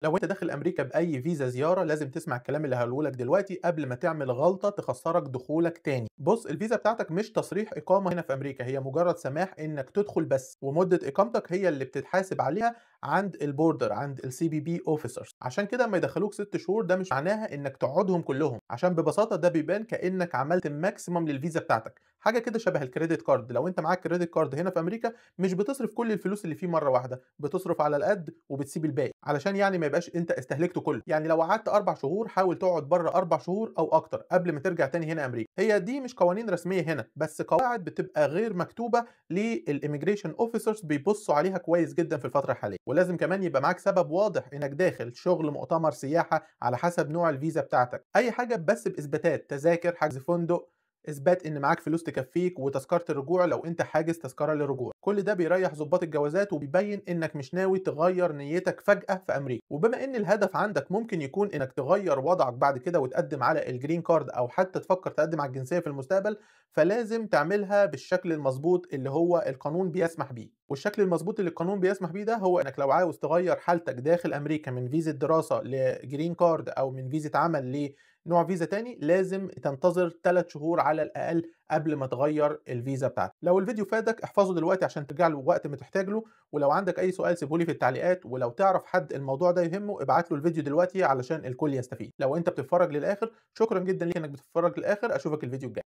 لو انت داخل امريكا باي فيزا زياره لازم تسمع الكلام اللي هقوله لك دلوقتي قبل ما تعمل غلطه تخسرك دخولك تاني. بص، الفيزا بتاعتك مش تصريح اقامه هنا في امريكا، هي مجرد سماح انك تدخل بس، ومده اقامتك هي اللي بتتحاسب عليها عند البوردر، عند السي بي بي اوفيسرز. عشان كده لما يدخلوك 6 شهور ده مش معناها انك تقعدهم كلهم، عشان ببساطه ده بيبان كانك عملت ماكسيمم للفيزا بتاعتك، حاجه كده شبه الكريدت كارد. لو انت معاك كريدت كارد هنا في امريكا مش بتصرف كل الفلوس اللي فيه مره واحده، بتصرف على القد وبتسيب الباقي، علشان يعني ما يبقاش انت استهلكته كله. يعني لو قعدت 4 شهور حاول تقعد بره 4 شهور او اكتر قبل ما ترجع تاني هنا امريكا. هي دي مش قوانين رسميه هنا، بس قواعد بتبقى غير مكتوبه للإيميجريشن اوفيسرز بيبصوا عليها كويس جدا في الفتره الحاليه. ولازم كمان يبقى معاك سبب واضح انك داخل شغل، مؤتمر، سياحه، على حسب نوع الفيزا بتاعتك. اي حاجه بس باثباتات، تذاكر، حجز فندق، اثبات ان معاك فلوس تكفيك، وتذكره الرجوع لو انت حاجز تذكره للرجوع. كل ده بيريح ضباط الجوازات وبيبين انك مش ناوي تغير نيتك فجأة في امريكا. وبما ان الهدف عندك ممكن يكون انك تغير وضعك بعد كده وتقدم على الجرين كارد او حتى تفكر تقدم على الجنسية في المستقبل، فلازم تعملها بالشكل المظبوط اللي هو القانون بيسمح بيه. والشكل المظبوط اللي القانون بيسمح بيه ده هو انك لو عاوز تغير حالتك داخل امريكا من فيزا دراسة لجرين كارد او من فيزا عمل نوع فيزا تاني، لازم تنتظر 3 شهور على الأقل قبل ما تغير الفيزا بتاعتك. لو الفيديو فادك احفظه دلوقتي عشان ترجع له وقت ما تحتاج له، ولو عندك أي سؤال سيبه لي في التعليقات، ولو تعرف حد الموضوع ده يهمه ابعت له الفيديو دلوقتي علشان الكل يستفيد. لو أنت بتتفرج للآخر شكرا جدا ليك إنك بتتفرج للآخر، أشوفك الفيديو الجاي.